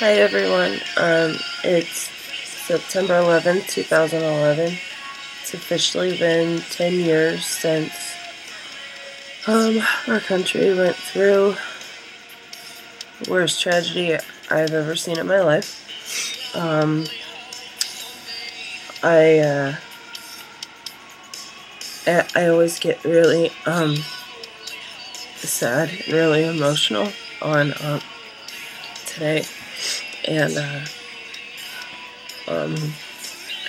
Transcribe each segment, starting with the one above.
Hi everyone, it's September 11th, 2011. It's officially been 10 years since our country went through the worst tragedy I've ever seen in my life. I always get really sad and really emotional on today, and I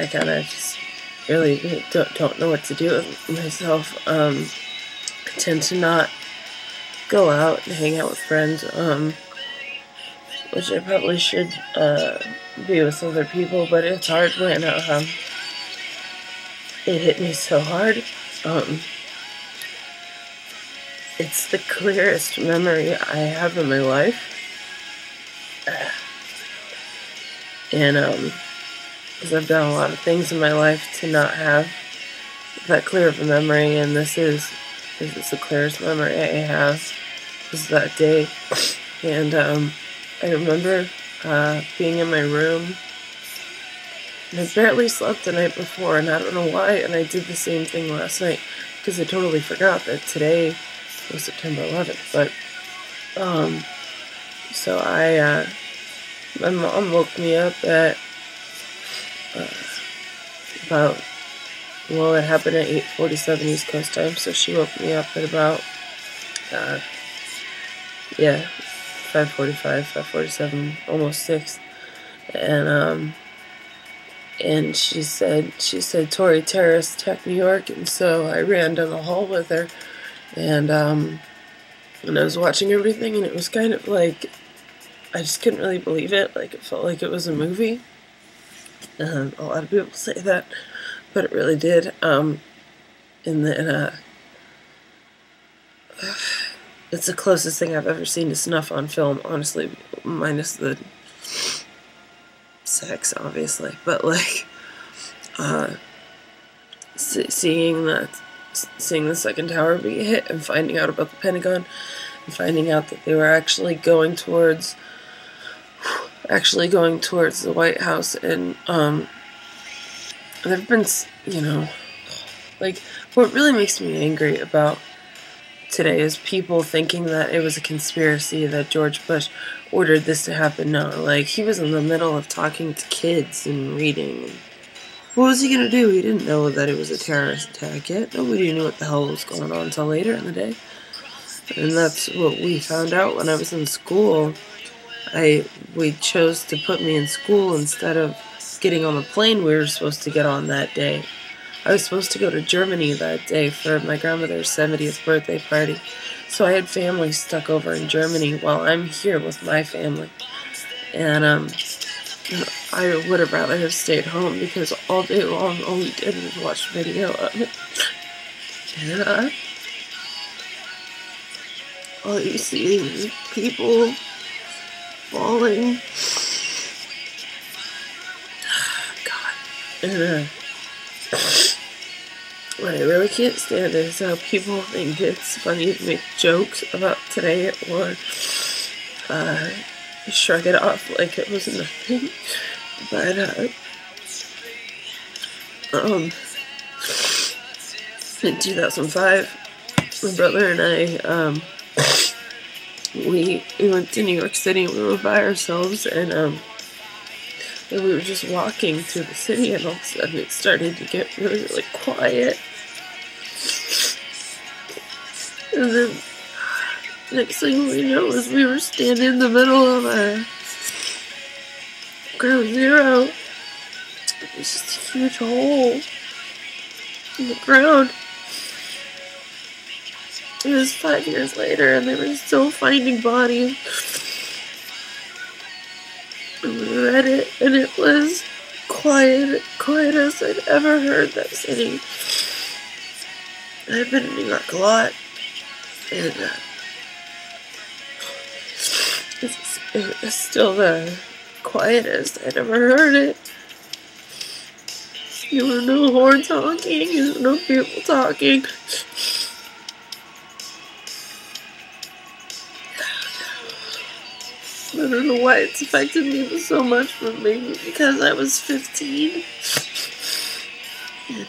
kind of just really don't know what to do with myself. I tend to not go out and hang out with friends, which I probably should be with other people, but it's hard when it hit me so hard. It's the clearest memory I have in my life. And because I've done a lot of things in my life to not have that clear of a memory, and this is the clearest memory I have. Is that day. And I remember being in my room, and I barely slept the night before, and I don't know why, and I did the same thing last night, because I totally forgot that today was September 11th, but, so my mom woke me up at, it happened at 8:47 East Coast time, so she woke me up at about, 5:45, 5:47, almost 6, and she said, Torrey Terrace, Tech, New York, and so I ran down the hall with her, and I was watching everything, and it was kind of like, I just couldn't really believe it. Like, it felt like it was a movie. A lot of people say that, but it really did. And then, it's the closest thing I've ever seen to snuff on film, honestly, minus the sex, obviously. But, like, seeing the second tower be hit and finding out about the Pentagon and finding out that they were actually going towards the White House, and there've been, like, what really makes me angry about today is people thinking that it was a conspiracy that George Bush ordered this to happen. No, like, he was in the middle of talking to kids and reading. What was he gonna do? He didn't know that it was a terrorist attack yet. Nobody knew what the hell was going on until later in the day. And that's what we found out when I was in school. We chose to put me in school instead of getting on the plane we were supposed to get on that day. I was supposed to go to Germany that day for my grandmother's 70th birthday party. So I had family stuck over in Germany while I'm here with my family. And I would have rather have stayed home, because all day long all we did was watch video of it. And all you see is people falling. God. And what I really can't stand is how people think it's funny to make jokes about today, or shrug it off like it was nothing. But in 2005, my brother and I we went to New York City. We were by ourselves, and we were just walking through the city, and all of a sudden it started to get really, really quiet. And then next thing we know is we were standing in the middle of a ground zero. It was just a huge hole in the ground. It was 5 years later, and they were still finding bodies. And we read it, and it was quietest I'd ever heard that city. I've been in New York a lot, and it's still the quietest I'd ever heard it. There were no horns honking, there were no people talking. I don't know why it's affected me so much, but maybe because I was 15. And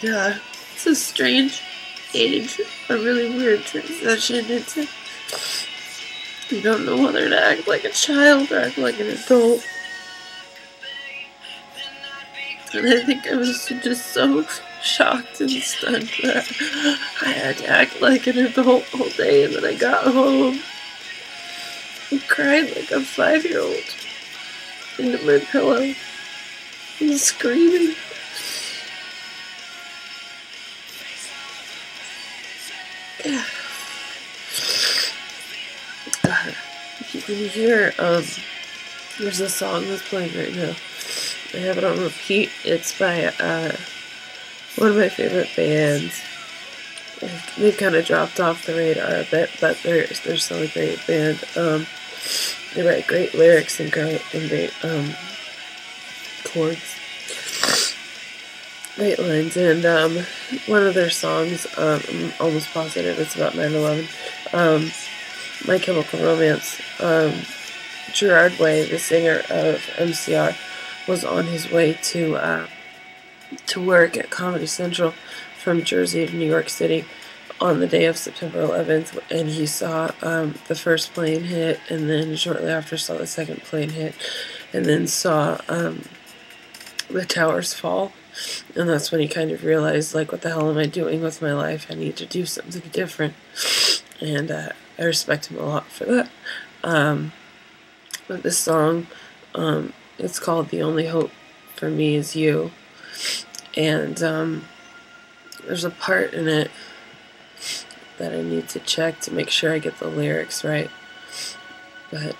it's a strange age, a really weird transition into, you don't know whether to act like a child or act like an adult. And I think I was just so shocked and stunned that I had to act like an adult all day, and then I got home and cried like a 5-year-old into my pillow and screaming. Yeah. If you can hear, there's a song that's playing right now. I have it on repeat. It's by one of my favorite bands. They've kind of dropped off the radar a bit, but they're still a great band. They write great lyrics and great chords, great lines. And one of their songs, I'm almost positive it's about 9/11. My Chemical Romance. Gerard Way, the singer of MCR, was on his way to work at Comedy Central from Jersey to New York City on the day of September 11th, and he saw the first plane hit, and then shortly after saw the second plane hit, and then saw the towers fall. And that's when he kind of realized, like, what the hell am I doing with my life? I need to do something different. And I respect him a lot for that. But this song, it's called The Only Hope for Me Is You. And there's a part in it that I need to check to make sure I get the lyrics right. But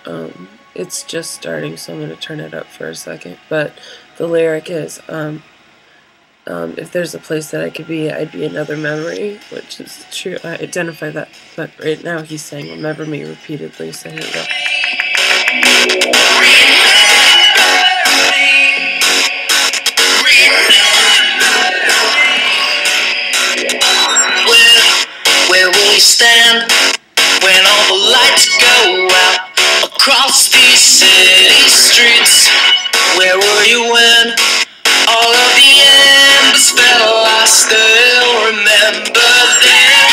it's just starting, so I'm going to turn it up for a second. But the lyric is, if there's a place that I could be, I'd be another memory, which is true. I identify that. But right now he's saying, remember me repeatedly, so here we go. Where will you stand when all the lights go out across these city streets? Where were you when all of the embers fell? I still remember them,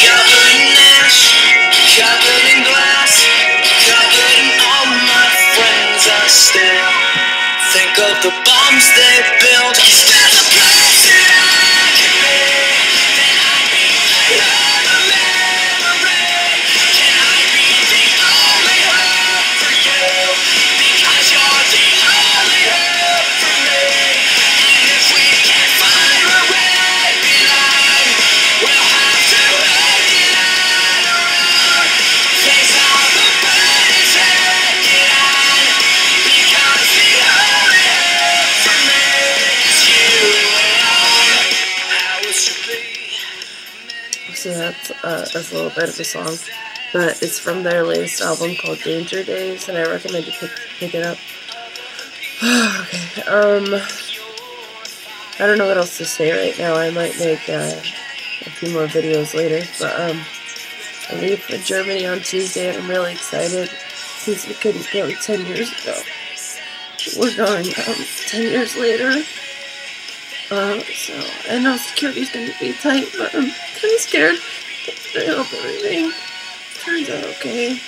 covered in ash, covered in glass, covered in all my friends. I still think of the bombs they built. Is there a place that I can be? Then I'd be another memory. Can I be the only hope for you? Because you're the only hope for me. And if we can't find where we belong, we'll have to make it on our own. Face all the burdens and get on. Because the only hope for me is you alone. How it should be. So that's a little bit of a song, but it's from their latest album called Danger Days, and I recommend you pick it up. Okay, I don't know what else to say right now. I might make a few more videos later, but I leave for Germany on Tuesday, and I'm really excited since we couldn't go 10 years ago. We're going 10 years later. So I know security's going to be tight, but I'm kind of scared. I hope everything turns out okay.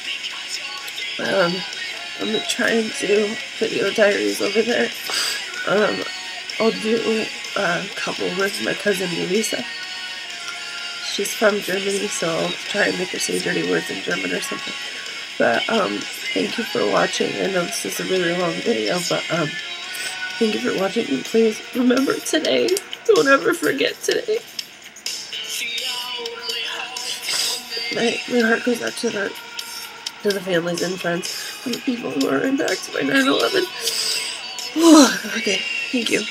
I'm trying to do video diaries over there. I'll do a couple with my cousin Elisa. She's from Germany, so I'll try and make her say dirty words in German or something. But thank you for watching. I know this is a really long video, but thank you for watching, and please remember today. Don't ever forget today. My heart goes out to the families and friends and the people who are impacted by 9/11. Okay, thank you.